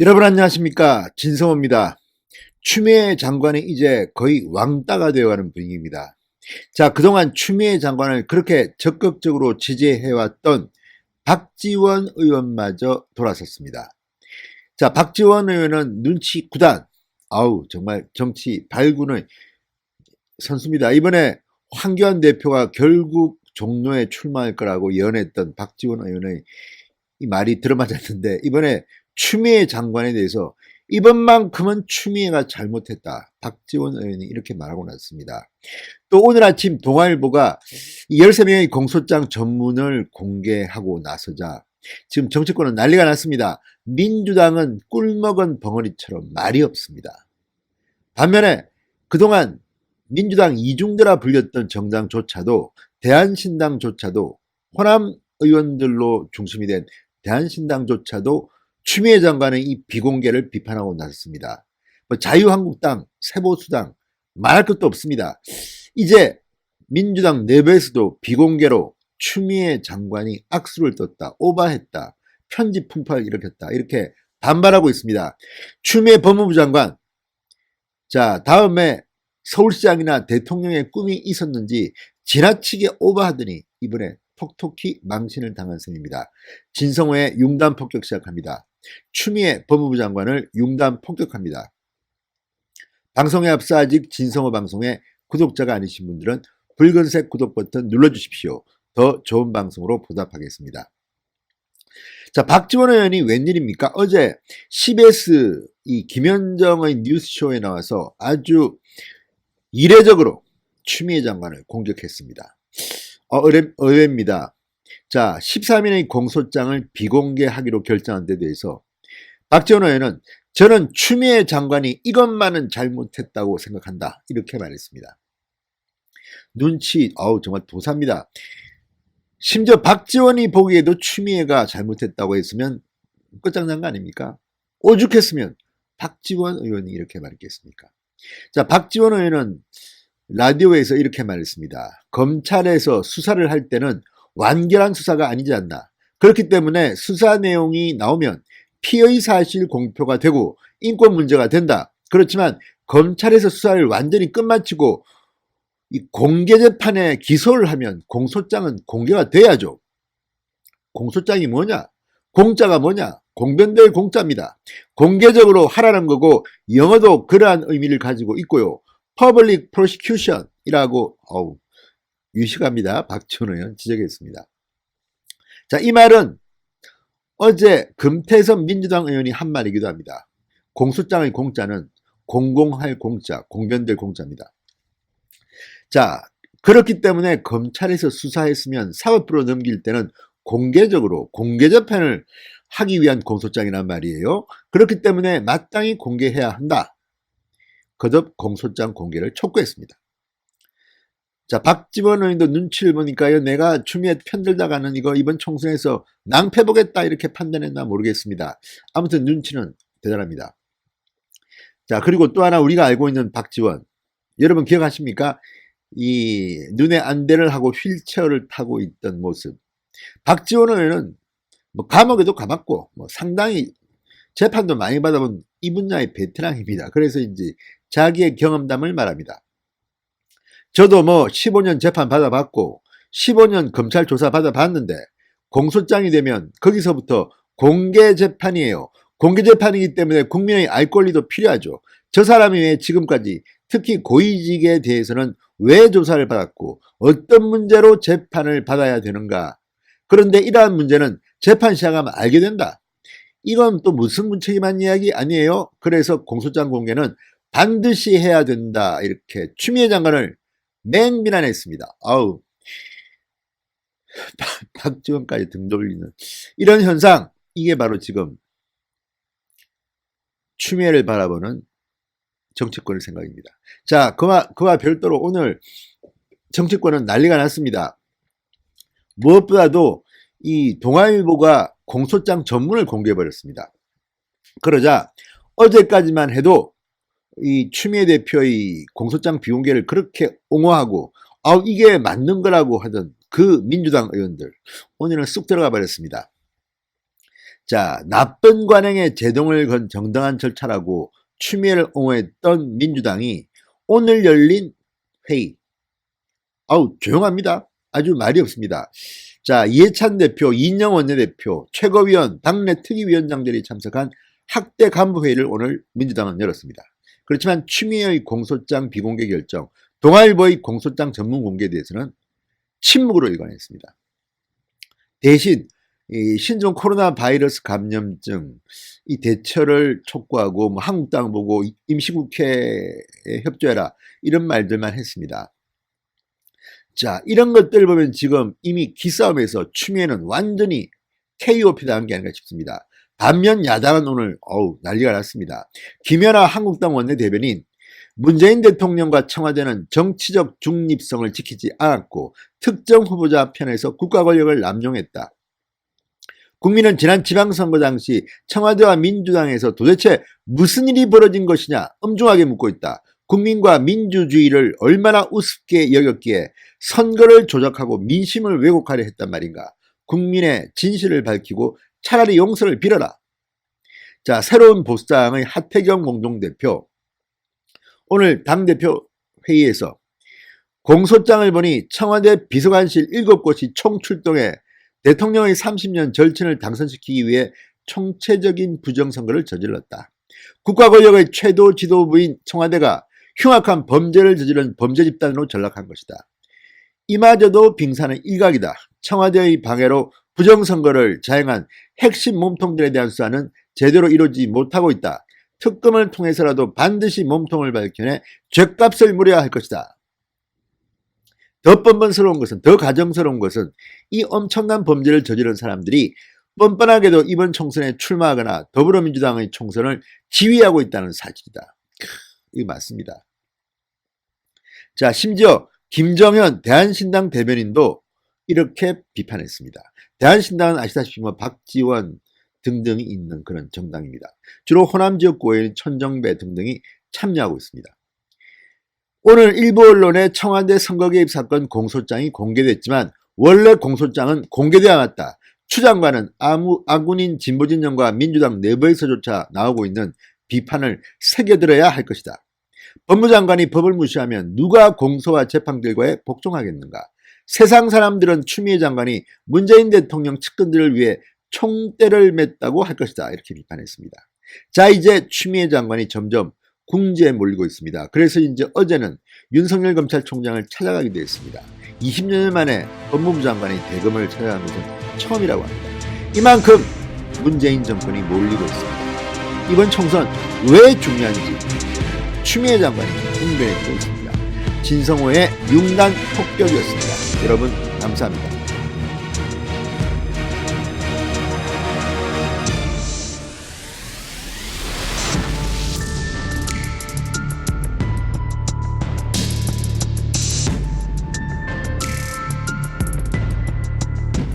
여러분 안녕하십니까, 진성호입니다. 추미애 장관이 이제 거의 왕따가 되어가는 분위기입니다. 자, 그동안 추미애 장관을 그렇게 적극적으로 지지해왔던 박지원 의원마저 돌아섰습니다. 자, 박지원 의원은 눈치 9단, 아우 정말 정치 발군의 선수입니다. 이번에 황교안 대표가 결국 종로에 출마할 거라고 예언했던 박지원 의원의 이 말이 들어맞았는데, 이번에 추미애 장관에 대해서 이번만큼은 추미애가 잘못했다, 박지원 의원이 이렇게 말하고 났습니다. 또 오늘 아침 동아일보가 13명의 공소장 전문을 공개하고 나서자 지금 정치권은 난리가 났습니다. 민주당은 꿀먹은 벙어리처럼 말이 없습니다. 반면에 그동안 민주당 이중대라 불렸던 정당조차도, 대한신당조차도, 호남 의원들로 중심이 된 대한신당조차도 추미애 장관의 이 비공개를 비판하고 나섰습니다. 자유한국당, 세보수당 말할 것도 없습니다. 이제 민주당 내부에서도 비공개로 추미애 장관이 악수를 떴다, 오바했다, 편집 풍파를 일으켰다, 이렇게 반발하고 있습니다. 추미애 법무부 장관, 자, 다음에 서울시장이나 대통령의 꿈이 있었는지 지나치게 오버하더니 이번에 톡톡히 망신을 당한 셈입니다. 진성호의 융단 폭격 시작합니다. 추미애 법무부 장관을 융단 폭격합니다. 방송에 앞서 아직 진성호 방송에 구독자가 아니신 분들은 붉은색 구독 버튼 눌러주십시오. 더 좋은 방송으로 보답하겠습니다. 자, 박지원 의원이 웬일입니까? 어제 CBS 이 김현정의 뉴스쇼에 나와서 아주 이례적으로 추미애 장관을 공격했습니다. 의외입니다. 자, 13인의 공소장을 비공개하기로 결정한 데 대해서 박지원 의원은 저는 추미애 장관이 이것만은 잘못했다고 생각한다, 이렇게 말했습니다. 눈치 정말 도사입니다. 심지어 박지원이 보기에도 추미애가 잘못했다고 했으면 끝장난 거 아닙니까? 오죽했으면 박지원 의원이 이렇게 말했겠습니까? 자, 박지원 의원은 라디오에서 이렇게 말했습니다. 검찰에서 수사를 할 때는 완결한 수사가 아니지 않나. 그렇기 때문에 수사 내용이 나오면 피의 사실 공표가 되고 인권 문제가 된다. 그렇지만 검찰에서 수사를 완전히 끝마치고 이 공개재판에 기소를 하면 공소장은 공개가 돼야죠. 공소장이 뭐냐? 공자가 뭐냐? 공변될 공자입니다. 공개적으로 하라는 거고, 영어도 그러한 의미를 가지고 있고요. Public Prosecution이라고 유식합니다. 박지원 의원 지적했습니다. 자, 이 말은 어제 금태섭 민주당 의원이 한 말이기도 합니다. 공소장의 공자는 공공할 공자, 공변될 공자입니다. 자, 그렇기 때문에 검찰에서 수사했으면 사법부로 넘길 때는 공개적으로 공개재판을 하기 위한 공소장이란 말이에요. 그렇기 때문에 마땅히 공개해야 한다. 거듭 공소장 공개를 촉구했습니다. 자, 박지원 의원도 눈치를 보니까요, 내가 추미애 편들다가는 이거 이번 총선에서 낭패보겠다, 이렇게 판단했나 모르겠습니다. 아무튼 눈치는 대단합니다. 자, 그리고 또 하나 우리가 알고 있는 박지원, 여러분 기억하십니까? 이 눈에 안대를 하고 휠체어를 타고 있던 모습. 박지원 의원은 감옥에도 가봤고 상당히 재판도 많이 받아본 이 분야의 베테랑입니다. 그래서 이제 자기의 경험담을 말합니다. 저도 15년 재판 받아봤고 15년 검찰 조사 받아봤는데 공소장이 되면 거기서부터 공개재판이에요. 공개재판이기 때문에 국민의 알 권리도 필요하죠. 저 사람이 왜 지금까지, 특히 고위직에 대해서는 왜 조사를 받았고 어떤 문제로 재판을 받아야 되는가. 그런데 이러한 문제는 재판 시작하면 알게 된다. 이건 또 무슨 문책임한 이야기 아니에요? 그래서 공소장 공개는 반드시 해야 된다, 이렇게 추미애 장관을 맹비난했습니다. 박지원까지 등 돌리는 이런 현상, 이게 바로 지금 추미애를 바라보는 정치권의 생각입니다. 자, 그와 별도로 오늘 정치권은 난리가 났습니다. 무엇보다도 이 동아일보가 공소장 전문을 공개해버렸습니다. 그러자 어제까지만 해도 이 추미애 대표의 공소장 비공개를 그렇게 옹호하고 이게 맞는 거라고 하던 그 민주당 의원들, 오늘은 쑥 들어가 버렸습니다. 자, 나쁜 관행에 제동을 건 정당한 절차라고 추미애를 옹호했던 민주당이 오늘 열린 회의. 조용합니다. 아주 말이 없습니다. 자, 이해찬 대표, 이인영 원내대표, 최고위원, 당내 특위위원장들이 참석한 학대 간부회의를 오늘 민주당은 열었습니다. 그렇지만 추미애의 공소장 비공개 결정, 동아일보의 공소장 전문 공개에 대해서는 침묵으로 일관했습니다. 대신 이 신종 코로나 바이러스 감염증 이 대처를 촉구하고 한국당 보고 임시국회에 협조해라 이런 말들만 했습니다. 자, 이런 것들 보면 지금 이미 기싸움에서 추미애는 완전히 KO 당한 게 아닌가 싶습니다. 반면 야당은 오늘 난리가 났습니다. 김연아 한국당 원내대변인, 문재인 대통령과 청와대는 정치적 중립성을 지키지 않았고 특정 후보자 편에서 국가 권력을 남용했다. 국민은 지난 지방선거 당시 청와대와 민주당에서 도대체 무슨 일이 벌어진 것이냐 엄중하게 묻고 있다. 국민과 민주주의를 얼마나 우습게 여겼기에 선거를 조작하고 민심을 왜곡하려 했단 말인가. 국민의 진실을 밝히고 차라리 용서를 빌어라. 자, 새로운 보수당의 하태경 공동대표, 오늘 당대표 회의에서 공소장을 보니 청와대 비서관실 7곳이 총출동해 대통령의 30년 절친을 당선시키기 위해 총체적인 부정선거를 저질렀다. 국가 권력의 최고 지도부인 청와대가 흉악한 범죄를 저지른 범죄 집단으로 전락한 것이다. 이마저도 빙산의 일각이다. 청와대의 방해로 부정선거를 자행한 핵심 몸통들에 대한 수사는 제대로 이루어지지 못하고 있다. 특검을 통해서라도 반드시 몸통을 밝혀내 죗값을 물어야 할 것이다. 더 뻔뻔스러운 것은, 더 가정스러운 것은 이 엄청난 범죄를 저지른 사람들이 뻔뻔하게도 이번 총선에 출마하거나 더불어민주당의 총선을 지휘하고 있다는 사실이다. 이게 맞습니다. 자, 심지어 김정현 대한신당 대변인도 이렇게 비판했습니다. 대한신당은 아시다시피 박지원 등등이 있는 그런 정당입니다. 주로 호남 지역구인 천정배 등등이 참여하고 있습니다. 오늘 일부 언론에 청와대 선거 개입 사건 공소장이 공개됐지만 원래 공소장은 공개되지 않았다. 추 장관은 아군인 진보진영과 민주당 내부에서조차 나오고 있는 비판을 새겨들어야 할 것이다. 법무장관이 법을 무시하면 누가 공소와 재판 결과에 복종하겠는가. 세상 사람들은 추미애 장관이 문재인 대통령 측근들을 위해 총대를 맸다고 할 것이다. 이렇게 비판했습니다. 자, 이제 추미애 장관이 점점 궁지에 몰리고 있습니다. 그래서 이제 어제는 윤석열 검찰총장을 찾아가기도 했습니다. 20년 만에 법무부 장관이 대검을 찾아간 것은 처음이라고 합니다. 이만큼 문재인 정권이 몰리고 있습니다. 이번 총선 왜 중요한지 추미애 장관이 분별했고 있습니다. 진성호의 융단 폭격이었습니다. 여러분 감사합니다.